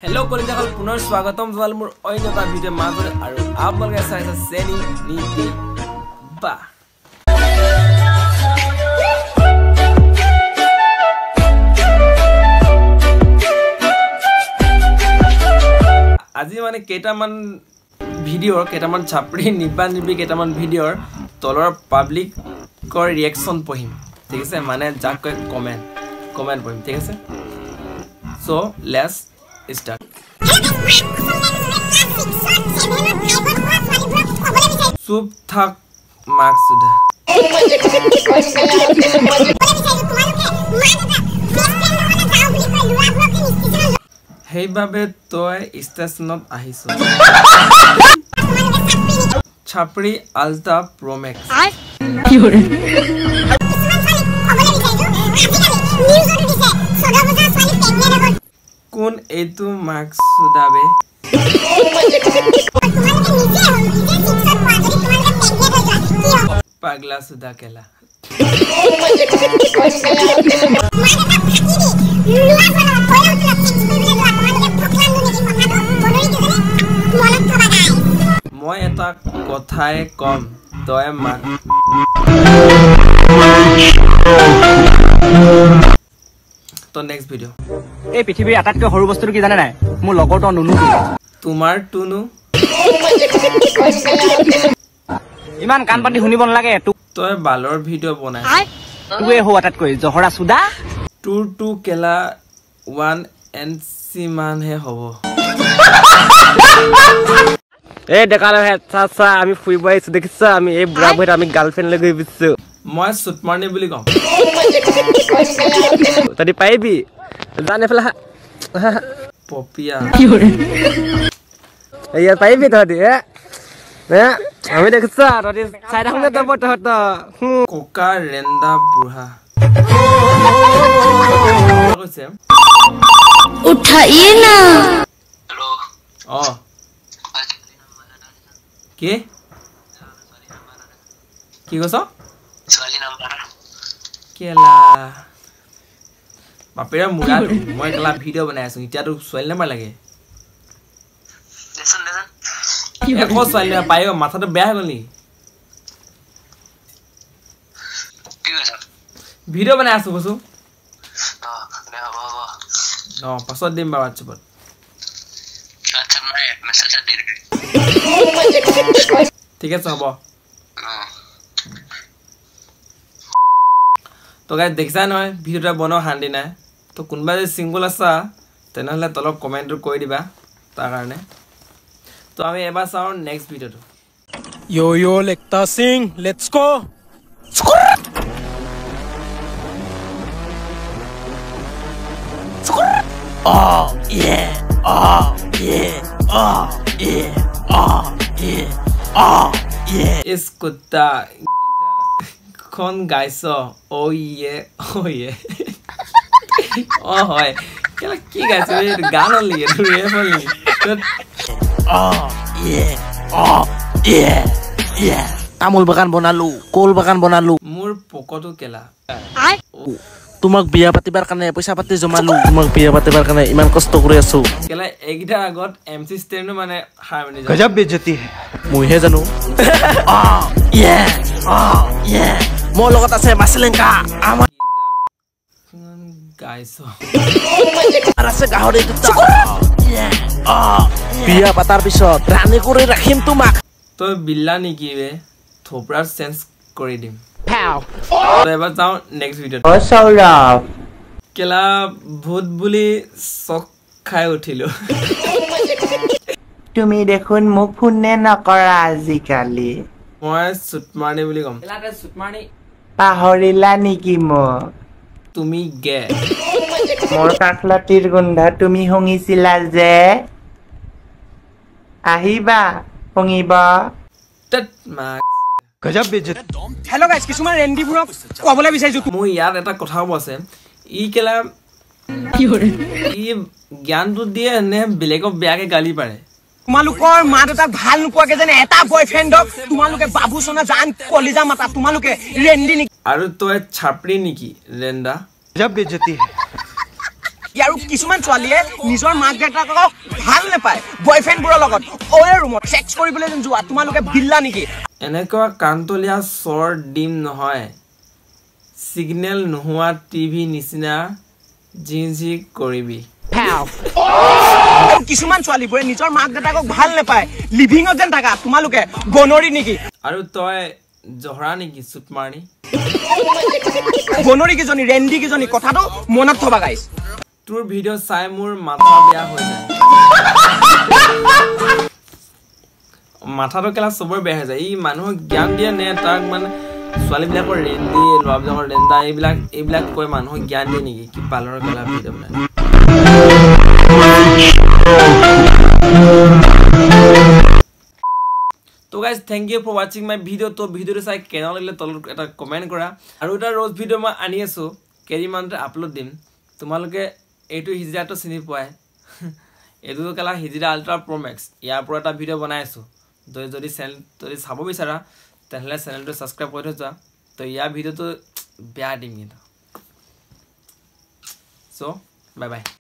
Hello कलिजाखल पुनः स्वागतम जनाल मोर अन्य এটা ভিডিও মাজৰে আৰু আপোনালোকে চাইছে চেনি নীতি বা আজি মানে কেইটামান ভিডিওৰ কেইটামান ছাপৰি নিবানিবি কেইটামান ভিডিওৰ তলৰ পাব্লিকৰ ৰিঅ্যাকচন পঢ়িম ঠিক আছে মানে যাক কয় কমেন্ট পঢ়িম ঠিক আছে so let's start Soup thak Maksuda Hey babe toy stationot ahiso Chapri Alta Pro Max কোন এইটো মার্কস সুদাবে পাগলা সুদা কেলা মই এটা কথাই কম তয় মান তো নেক্সট ভিডিও এই পৃথিৱীৰ আটাইতকৈ সৰু বস্তুটো কি জানে নাই মোৰ লগৰটো নুনু তোমাৰ টুনু ইমান কান পাতি শুনিব নালাগে তই বালৰ ভিডিও বনাই তুৱে হো আটাইতকৈ জহৰা সুদা টুৰ টু কেলা 1 NC মান হে হ'ব এই দেখালে চাচা আমি ফুৰিব আহিছো দেখিছা আমি এই বুঢ়া বৈত আমি গাৰ্লফ্ৰেণ্ড লৈ গৈ বিছো মই সুটমাৰ্নি বুলি কম তই পাইবি জানে ফেলা পপিয়া এয়া পাইবি তহঁতি আমি দেখিছা তহঁতি চাই থাকোঁতে তই তহঁত কোকা ৰেন্দা বুঢ়া কৈছে उठाइए ना অ কি কি কৈছ কেলা বাপেৰে মুৰা মই কেলা ভিডিও বনাই আছো এতিয়াতো ছোৱালী নাম্বাৰ লাগে একো ছোৱালী পাইও মাথাটো বেয়া হৈ গ'ল নি ভিডিও বনাই আছো কৈছো অ পাছত দিম বা হোৱাটছএপত ঠিক আছে হ'ব তো গাইজ দেখিছা নহয় ভিডিওটা বনোৱা শান্তি নাই তো কোনোবা যদি চিংগল আছা তেনেহ'লে তলত কমেণ্টটো কৰি দিবা তাৰ কাৰণে তো আমি এবাৰ চাওঁ নেক্সট ভিডিওটো Yo Lekta Singh, let's go. Oh yeah, oh yeah, oh yeah, oh yeah, oh yeah. Escuta con gaiso, oh yeah, oh yeah. Oh hoy, que gaiso gano li, really. Oh yeah, oh yeah, yeah. তামোল বাগান বনালো কোল বাগান বনালো মোৰ পকটো কেলা তোমাক বিয়া পাতিবাৰ কাৰণে পইচা পাতি জমালো তোমাক বিয়া পাতিবাৰ কাৰণে ইমান কষ্ট কৰি আছো কেলা এইগিটা আগত MC ষ্টেনো মানে হাৰমনি गजब बेइज्जती है মইহে জানো মোৰ লগত আছে মাছলেংকা আমাৰ গাইছো আছে গাহৰি দুটা বিয়া পাতাৰ পিছত ৰাণী কৰি ৰাখিম তোমাক তই বিল্লা নেকি বে থোপৰা চেঞ্জ কৰি দিম তো এবাৰ যাওঁ নেক্সট ভিডিঅ'ত সৌৰভ কেলা ভূত বুলি চক খাই উঠিলো তুমি দেখোন মোক ফোনে নকৰা আজিকালি মই সুটমাৰ্নি বুলি কম পাহৰিলা নেকি মোক তুমি গে মোৰ কাকলতিৰ গোন্ধ তুমি শুঙিছিলা যে আহিবা শুঙিব गजब बेइज्जती হেল্ল' গাইজ কিছুমান ৰেণ্ডিবোৰক ক'বলৈ বিচাৰিছো মোৰ ইয়াত এটা কথা আছে ই কেলা ই জ্ঞানটো দিয়ে নে বেলেগক বেয়াকে গালি পাৰে তোমালোকৰ মা দেউতাক ভাল নোপোৱাকে যেনে এটা বয়ফ্ৰেণ্ডক তোমালোকে বাবু সোনা জান কলিজা মাতা তোমালোকে ৰেণ্ডি নেকি আৰু তই ছাপৰি নেকি ৰেন্দা गजब बेइज्जती है ইয়াৰো কিছুমান ছোৱালীয়ে নিজৰ মাক দেউতাকক ভাল নাপায় বয়ফ্ৰেণ্ডবোৰৰ লগত অয়ে ৰুমত সেক্স কৰিবলৈ যেন যোৱা তোমালোকে বিল্লা নেকি এনেকুৱা কান্তলীয়া চৰ ডিম নহয় সিগনেল নোহোৱা টিভি নিচিনা জিনজি কৰিবি কিছুমান ছোৱালীবোৰে নিজৰ মাক দেউতাকক ভাল নাপায় লিভিঙত যেন থাকা তোমালোকে গনৰি নেকি আৰু তই জহৰা নেকি চুটমাৰি গনৰি কিজনী ৰেন্ডি কিজনী কথাটো মনত থবা গাইছ তোৰ ভিডিঅ' চাই মোৰ মাথা বেয়া হৈ যায় মাথাটো কেলা চবৰে বেয়া হৈ যায় ই মানুহক জ্ঞান দিয়ে নে তাক মানে ছোৱালীবিলাকৰ ৰেন্ডি ল'ৰাবিলাকৰ ৰেন্দা এইবিলাক কৈ মানুহক জ্ঞান দিয়ে নেকি কি পালৰৰ কেলা ভিডিঅ' বনাই তো গাইজ থেংক ইউ ফৰ ৱাচিং মাই ভিডিঅ' তো ভিডিঅ'টো চাই কেনে লাগিলে তলত এটা কমেণ্ট কৰা আৰু এটা ৰ'জ ভিডিঅ' মই আনি আছোঁ কেইদিনমানতে আপলোড দিম তোমালোকে এইটো হিজিৰাটো চিনি পোৱাই এইটো কেলা হিজিৰা আল্ট্ৰা প্ৰ' মেক্স ইয়াৰ পৰা এটা ভিডিঅ' বনাই আছোঁ যদি চাব বিচাৰা তেনেহ'লে চেনেলটো ছাবস্ক্ৰাইব কৰি থৈ যোৱা তো ইয়াৰ ভিডিঅ'টো বেয়া দিম কিন্তু চ' বাই বাই